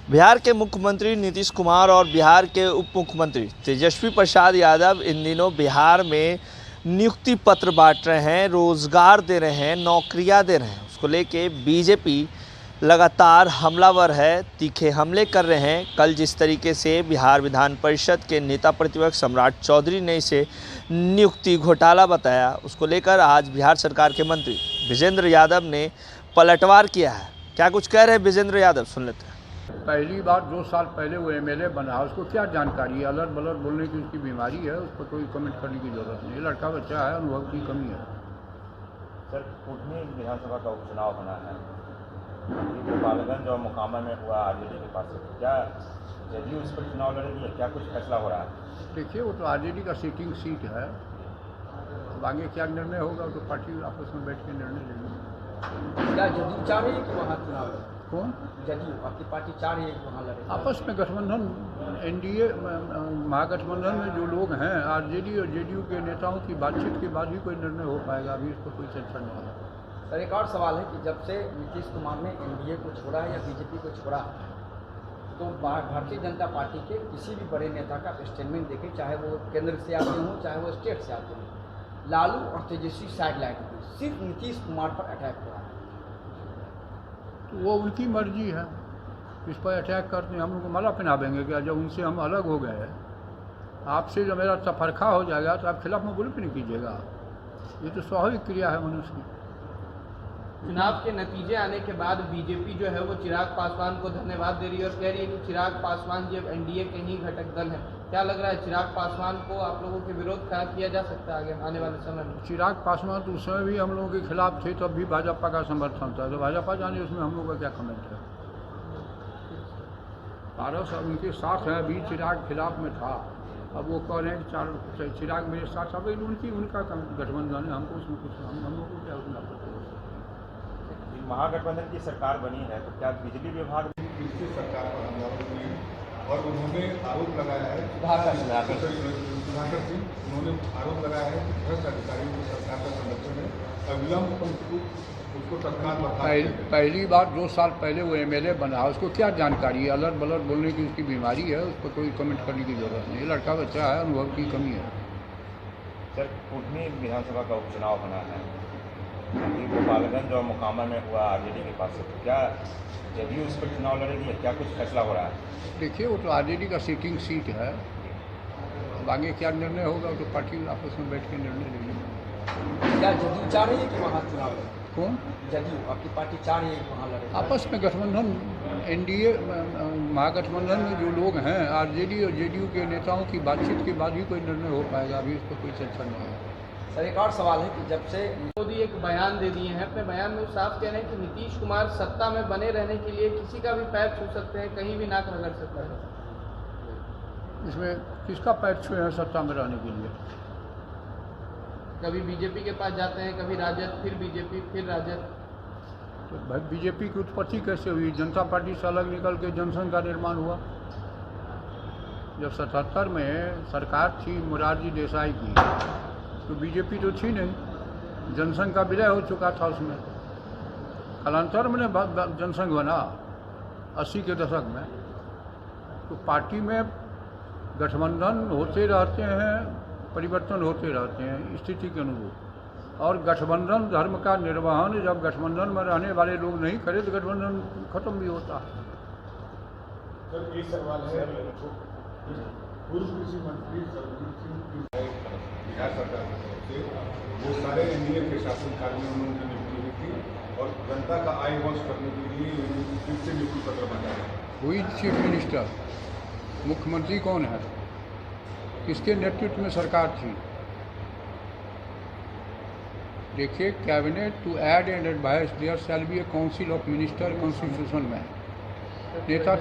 बिहार के मुख्यमंत्री नीतीश कुमार और बिहार के उप मुख्यमंत्री तेजस्वी प्रसाद यादव इन दिनों बिहार में नियुक्ति पत्र बांट रहे हैं, रोजगार दे रहे हैं, नौकरियां दे रहे हैं। उसको लेके बीजेपी लगातार हमलावर है, तीखे हमले कर रहे हैं। कल जिस तरीके से बिहार विधान परिषद के नेता प्रतिपक्ष सम्राट चौधरी ने इसे नियुक्ति घोटाला बताया, उसको लेकर आज बिहार सरकार के मंत्री विजेंद्र यादव ने पलटवार किया है। क्या कुछ कह रहे हैं विजेंद्र यादव, सुन लेते हैं। पहली बार 2 साल पहले वो एमएलए बना, उसको क्या जानकारी है? अलग बलट बोलने की उसकी बीमारी है, उस पर कोई कमेंट करने की जरूरत नहीं। लड़का बच्चा है, अनुभव की कमी है। सर, कुटनी विधानसभा का उपचुनाव होना है, गोपालगंज और मोकामा में हुआ आरजेडी के पास, क्या जदयू इस पर चुनाव लड़ेगी? क्या कुछ फैसला हो रहा है? देखिए, वो तो आरजेडी का सिटिंग सीट है, अब आगे क्या निर्णय होगा तो पार्टी आपस में बैठ के निर्णय लेगी। क्या जदयू चाह रही है कि वहाँ चुनाव लड़े? कौन? जदयू, आपकी पार्टी चाह रही है कि वहाँ लड़े? आपस में गठबंधन, एनडीए महागठबंधन में जो लोग हैं, आरजेडी और जेडीयू के नेताओं की बातचीत के बाद ही कोई निर्णय हो पाएगा। अभी इस पर कोई टेंशन नहीं है। सर, एक और सवाल है कि जब से नीतीश कुमार ने एनडीए को छोड़ा है या बीजेपी को छोड़ा है, तो भारतीय जनता पार्टी के किसी भी बड़े नेता का स्टेटमेंट देखें, चाहे वो केंद्र से आते हों चाहे वो स्टेट से आते हों, लालू और तेजस्वी साइडलाइन हुई, सिर्फ नीतीश कुमार पर अटैक हो रहा है। तो वो उनकी मर्जी है, इस पर अटैक करते हैं। हम उनको माला पहनावेंगे क्या? जब उनसे हम अलग हो गए, आपसे जब मेरा तफरका हो जाएगा तो आप खिलाफ में बोली नहीं कीजिएगा। ये तो स्वाभाविक क्रिया है मनुष्य की। चुनाव के नतीजे आने के बाद बीजेपी जो है वो चिराग पासवान को धन्यवाद दे रही है और कह रही है कि चिराग पासवान जब एनडीए के ही घटक दल है। क्या लग रहा है, चिराग पासवान को आप लोगों के विरोध खड़ा किया जा सकता है आगे आने वाले समय में? चिराग पासवान तो उस समय भी हम लोगों के खिलाफ थे, तब भी भाजपा का समर्थन था, तो भाजपा जाने उसमें हम लोग का क्या कमेंट है। पारस अब उनके साथ है, अभी चिराग खिलाफ में था, अब वो कह रहे हैं कि चिराग मेरे साथ। अब उनका गठबंधन है, हमको उसमें कुछ हम लोग को क्या उसमें महागठबंधन की सरकार बनी है, तो क्या बिजली विभाग पिछली सरकार पर हमलावर हुए हैं और उन्होंने आरोप लगाया है, सुधाकर सिंह, उन्होंने आरोप लगाया है कि भ्रष्ट अधिकारियों की सरकार का संरक्षण है, अविलंब उसको तत्काल। पहली बार 2 साल पहले वो एमएलए बना, उसको क्या जानकारी है? अलग बलट बोलने की उसकी बीमारी है, उस पर कोई कमेंट करने की जरूरत नहीं। लड़का बच्चा है, अनुभव की कमी है। सर, कुटनी विधानसभा का उपचुनाव होना है, गोपालगंज और मोकामा में हुआ आरजेडी के पास, क्या जदयू इस पर चुनाव लड़ेगी? क्या कुछ फैसला हो रहा है? देखिए, वो तो आरजेडी का सिटिंग सीट है, अब आगे क्या निर्णय होगा तो पार्टी आपस में बैठ के निर्णय लेगी। क्या जदयू चाह रही है कि वहाँ चुनाव लड़े? कौन? जदयू, आपकी पार्टी चाह रही है कि वहाँ लड़े? आपस में गठबंधन, एनडीए महागठबंधन में जो लोग हैं, आरजेडी और जेडीयू के नेताओं की बातचीत के बाद ही कोई निर्णय हो पाएगा। अभी इस पर कोई टेंशन नहीं है। सर, एक और सवाल है कि जब से मोदी एक बयान दे दिए हैं, अपने बयान में साफ कह रहे हैं कि नीतीश कुमार सत्ता में बने रहने के लिए किसी का भी पैर छू सकते हैं, कहीं भी नाक रगड़ सकते हैं। इसमें किसका पैर छुए हैं सत्ता में रहने के लिए? कभी बीजेपी के पास जाते हैं, कभी राजद, फिर बीजेपी, फिर राजद। तो भाई, बीजेपी की उत्पत्ति कैसे हुई? जनता पार्टी से अलग निकल के जनसंघ का निर्माण हुआ। जब 77 में सरकार थी मोरारजी देसाई की, तो बीजेपी तो थी नहीं, जनसंघ का विलय हो चुका था उसमें। कालांतर में जनसंघ बना 80 के दशक में। तो पार्टी में गठबंधन होते रहते हैं, परिवर्तन होते रहते हैं स्थिति के अनुरूप, और गठबंधन धर्म का निर्वहन जब गठबंधन में रहने वाले लोग नहीं करे तो गठबंधन खत्म भी होता है। सर, एक सवाल है, पूर्व कृषि मंत्री सर्वजीत सिंह बिहार सरकार की तरफ से वो सारे एनडीए के शासनकाल में उन्होंने नियुक्ति हुई थी और जनता का आय वश करने के लिए फिर से नियुक्ति पत्र बना है। हुई चीफ मिनिस्टर, मुख्यमंत्री कौन है? किसके नेतृत्व में सरकार थी? देखिए, cabinet to aid and advice there shall be a council of minister constitution में। नेता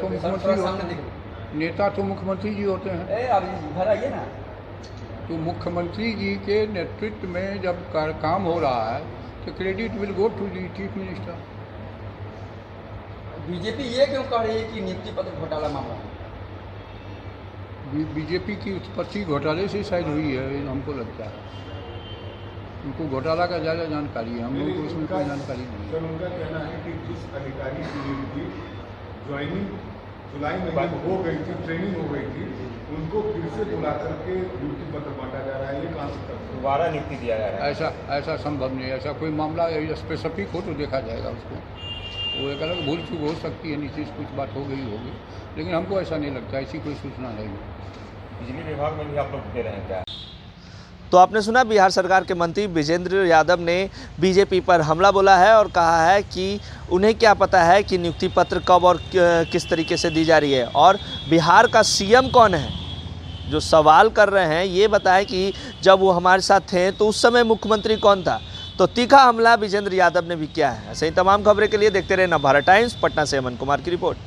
तो मुख्यमंत्री जी होते हैं। अब इधर आइए ना। तो मुख्यमंत्री जी के नेतृत्व में जब काम हो रहा है तो credit will go to the chief minister. BJP ये क्यों कह रही है कि नियुक्ति पत्र घोटाला मामला है? बीजेपी की उत्पत्ति घोटाले से शायद हुई है, हमको लगता है। उनको घोटाला का ज़्यादा जानकारी है, हम लोगों को इसमें कोई जानकारी नहीं है। सर, उनका कहना है कि जिस अधिकारी की नियुक्ति ज्वाइनिंग जुलाई महीने में हो गई थी, ट्रेनिंग हो गई थी, उनको फिर से बुला करके नियुक्ति पत्र बांटा जा रहा है, ये कहाँ से तक दोबारा नियुक्ति दिया जा रहा है? ऐसा संभव नहीं है। ऐसा कोई मामला स्पेसिफिक हो तो देखा जाएगा उसको। वो एक अलग भूल चूक हो सकती है, नीचे कुछ बात हो गई होगी, लेकिन हमको ऐसा नहीं लगता, ऐसी कोई सूचना नहीं। बिजली विभाग में भी आप लोग दे रहे हैं क्या? तो आपने सुना, बिहार सरकार के मंत्री विजेंद्र यादव ने बीजेपी पर हमला बोला है और कहा है कि उन्हें क्या पता है कि नियुक्ति पत्र कब और किस तरीके से दी जा रही है, और बिहार का सीएम कौन है। जो सवाल कर रहे हैं ये बताएं कि जब वो हमारे साथ थे तो उस समय मुख्यमंत्री कौन था। तो तीखा हमला विजेंद्र यादव ने भी किया है। ऐसे ही तमाम खबरें के लिए देखते रहे नवभारत टाइम्स। पटना से अमन कुमार की रिपोर्ट।